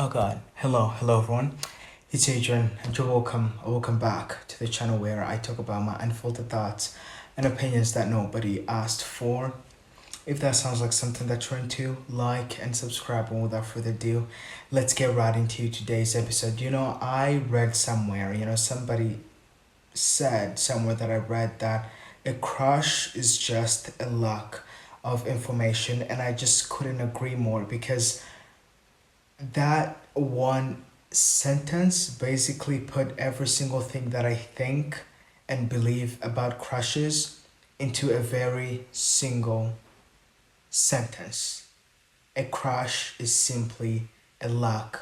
Oh God, hello everyone. It's Adrian, and you're welcome back to the channel where I talk about my unfiltered thoughts and opinions that nobody asked for. If that sounds like something that you're into, like and subscribe. And without further ado, let's get right into today's episode. I read somewhere, somebody said somewhere that I read that a crush is just a lack of information, and I just couldn't agree more because that one sentence basically put every single thing that I think and believe about crushes into a very single sentence. A crush is simply a lack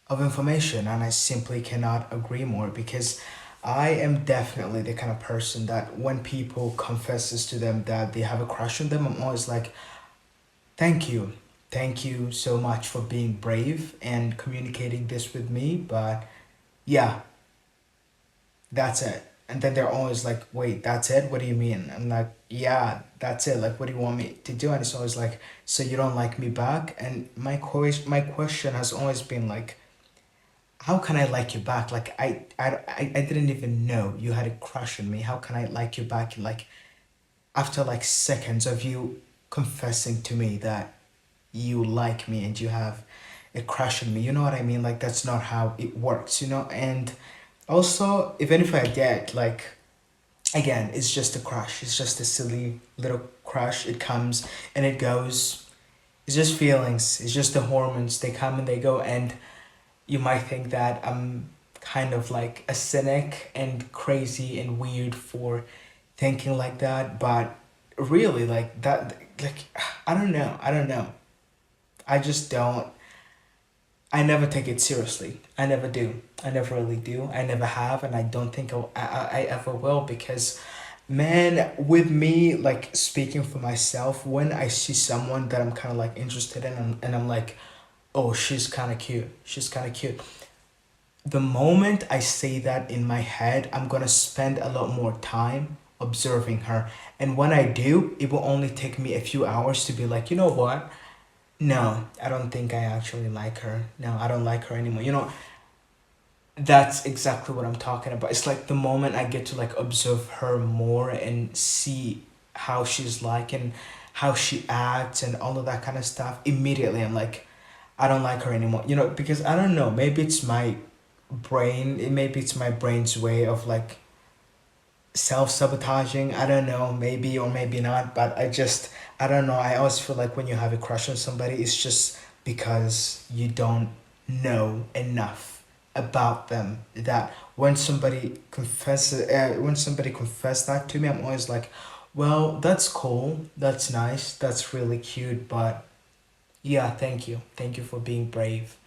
of information, and I simply cannot agree more because I am definitely the kind of person that when people confesses to them that they have a crush on them, I'm always like, thank you. Thank you so much for being brave and communicating this with me. But yeah, that's it. And then they're always like, wait, that's it? What do you mean? I'm like, yeah, that's it. Like, what do you want me to do? And it's always like, so you don't like me back? And my question has always been like, how can I like you back? Like, I didn't even know you had a crush on me. How can I like you back? Like, after like seconds of you confessing to me that you like me and you have a crush on me. You know what I mean? Like that's not how it works. And also, even if I did, like again, it's just a crush. It's just a silly little crush. It comes and it goes. It's just feelings. It's just the hormones. They come and they go. And you might think that I'm kind of like a cynic and crazy and weird for thinking like that, but really like that like I don't know. I just don't. I never take it seriously. I never do. I never really do. I never have, and I don't think I ever will because, man, with me, like speaking for myself, when I see someone that I'm kind of like interested in, and I'm like, oh, she's kind of cute. She's kind of cute. The moment I say that in my head, I'm gonna spend a lot more time observing her. And when I do, it will only take me a few hours to be like, you know what? No, I don't think I actually like her. No, I don't like her anymore. That's exactly what I'm talking about. It's like the moment I get to like observe her more and see how she's like and how she acts and all of that kind of stuff, immediately I'm like, I don't like her anymore. Because I don't know, maybe it's my brain, maybe it's my brain's way of like self-sabotaging. I don't know, maybe or maybe not, but I don't know. I always feel like when you have a crush on somebody, it's just because you don't know enough about them. That when somebody confess that to me, I'm always like, well, that's cool, that's nice, that's really cute, but yeah, thank you for being brave,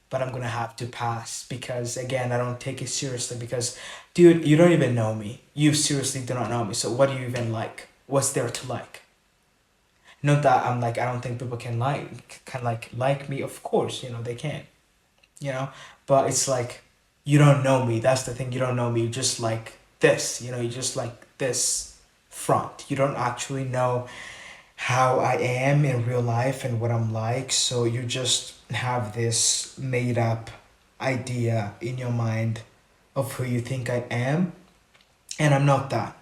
but I'm gonna have to pass because again, I don't take it seriously because, dude, you don't even know me. You seriously do not know me. So what do you even like? What's there to like? Not that I'm like I don't think people can like me. Of course, they can. You know, but it's like you don't know me. That's the thing. You don't know me. You just like this. You just like this front. You don't actually know how I am in real life and what I'm like. So you just have this made up idea in your mind of who you think I am. And I'm not that.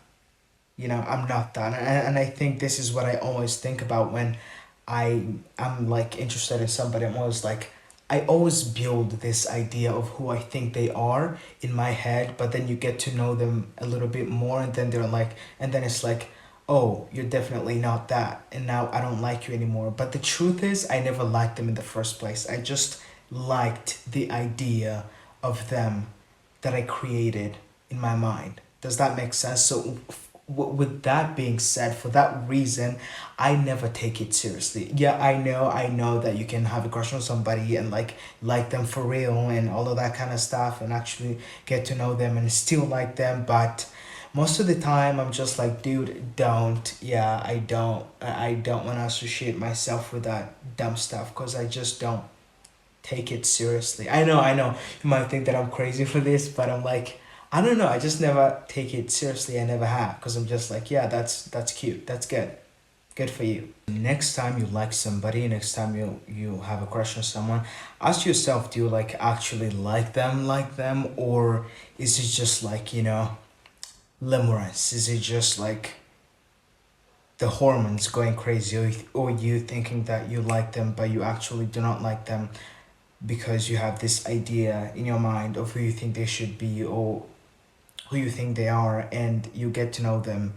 I'm not that. And I think this is what I always think about when I'm like interested in somebody. I'm always like, I always build this idea of who I think they are in my head, but then you get to know them a little bit more, and then and then it's like, oh, you're definitely not that, and now I don't like you anymore. But the truth is, I never liked them in the first place. I just liked the idea of them that I created in my mind. Does that make sense? So, with that being said, for that reason, I never take it seriously. Yeah, I know that you can have a crush on somebody and like them for real and all of that kind of stuff and actually get to know them and still like them, but most of the time I'm just like, dude, don't. Yeah, I don't want to associate myself with that dumb stuff because I just don't take it seriously. I know. You might think that I'm crazy for this, but I'm like, I don't know. I just never take it seriously. I never have because I'm just like, yeah, that's cute. That's good. Good for you. Next time you like somebody, next time you have a crush on someone, ask yourself, do you like actually like them, or is it just like, limerence? Is it just like the hormones going crazy, or you thinking that you like them but you actually do not like them because you have this idea in your mind of who you think they should be or who you think they are, and you get to know them,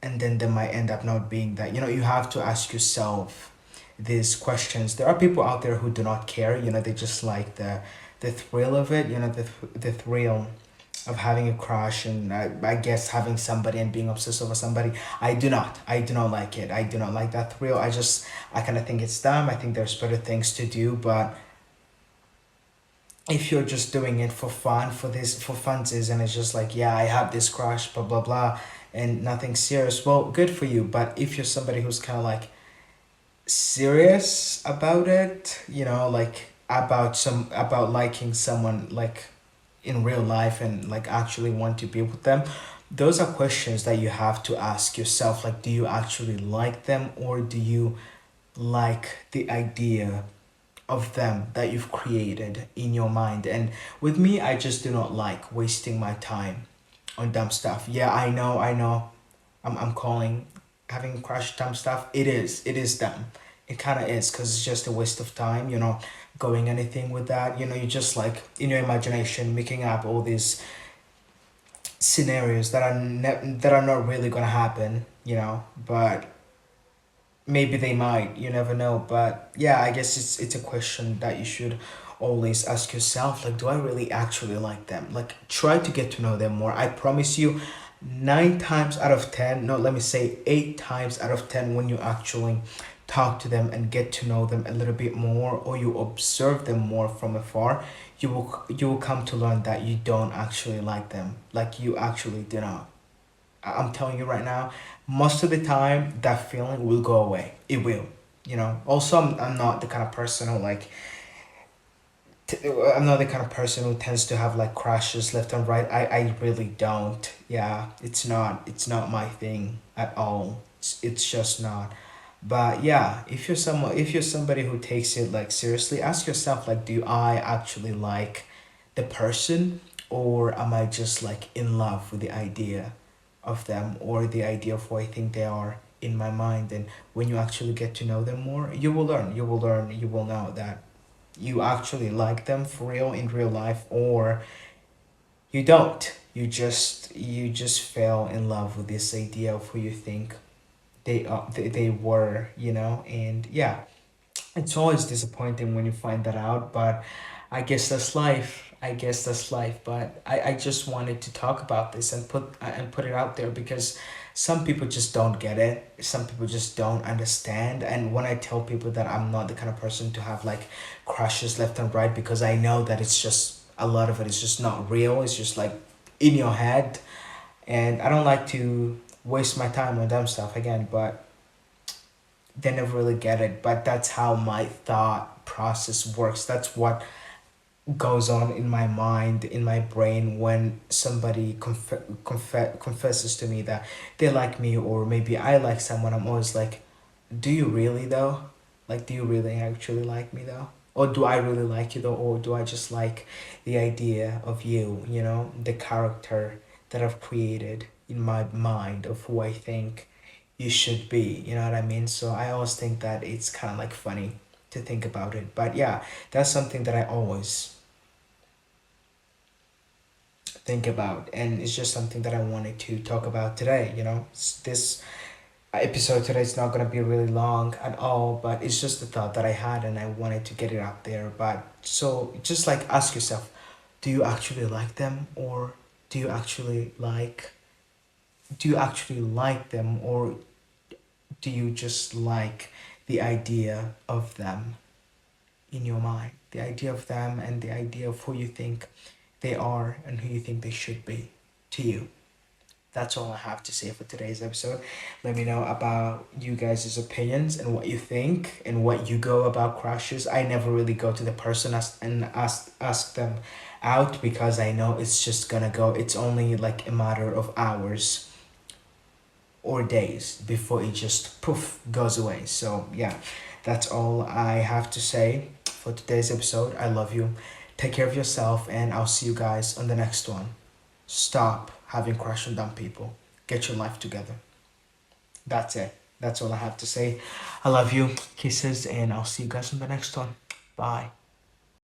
and then they might end up not being that. You have to ask yourself these questions. There are people out there who do not care. They just like the thrill of it. The thrill of having a crush, and I guess having somebody and being obsessed over somebody. I do not like it. I do not like that thrill. I kind of think it's dumb. I think there's better things to do. But if you're just doing it for fun, for funsies, and it's just like, yeah, I have this crush, blah blah blah, and nothing serious, well, good for you. But if you're somebody who's kind of like serious about it, like about liking someone, like in real life, and like actually want to be with them, those are questions that you have to ask yourself. Like, do you actually like them, or do you like the idea of them that you've created in your mind? And with me, I just do not like wasting my time on dumb stuff. Yeah, I know. I'm calling having crush dumb stuff. It is dumb. It kind of is, because it's just a waste of time. Going anything with that. You just like in your imagination making up all these scenarios that are not really gonna happen. But maybe they might. You never know. But yeah, I guess it's a question that you should always ask yourself, like, do I really actually like them? Like, try to get to know them more. I promise you, 9 times out of 10, no, let me say 8 times out of 10, when you actually talk to them and get to know them a little bit more, or you observe them more from afar, you will come to learn that you don't actually like them. Like, you actually do not. I'm telling you right now, most of the time that feeling will go away. It will. Also, I'm not the kind of person who like I'm not the kind of person who tends to have like crashes left and right. I really don't. Yeah, it's not my thing at all. It's just not. But yeah, if you're somebody who takes it like seriously, ask yourself, like, do I actually like the person, or am I just like in love with the idea of them, or the idea of who I think they are in my mind? And when you actually get to know them more, you will know that you actually like them for real in real life, or you don't. You just fell in love with this idea of who you think they were. And yeah, it's always disappointing when you find that out, but I guess that's life. But I just wanted to talk about this and put it out there, because some people just don't get it. Some people just don't understand. And when I tell people that I'm not the kind of person to have like crushes left and right, because I know that it's just a lot of it is just not real. It's just like in your head, and I don't like to waste my time on dumb stuff again. But they never really get it. But that's how my thought process works. That's what goes on in my mind, in my brain, when somebody confesses to me that they like me, or maybe I like someone. I'm always like, do you really though? Like, do you really actually like me though? Or do I really like you though? Or do I just like the idea of you, the character that I've created in my mind of who I think you should be? You know what I mean? So I always think that it's kind of like funny to think about it. But yeah, that's something that I always think about, and it's just something that I wanted to talk about today. This episode today is not going to be really long at all, but it's just a thought that I had, and I wanted to get it out there. But so just like ask yourself, do you actually like them, or do you actually like do you actually like them, or do you just like the idea of them in your mind, the idea of them, and the idea of who you think they are and who you think they should be to you? That's all I have to say for today's episode. Let me know about you guys' opinions and what you think and what you go about crushes. I never really go to the person and ask them out, because I know it's just gonna go. It's only like a matter of hours or days before it just poof goes away. So yeah, that's all I have to say for today's episode. I love you. Take care of yourself, and I'll see you guys on the next one. Stop having crush on dumb people. Get your life together. That's it. That's all I have to say. I love you. Kisses, and I'll see you guys on the next one. Bye.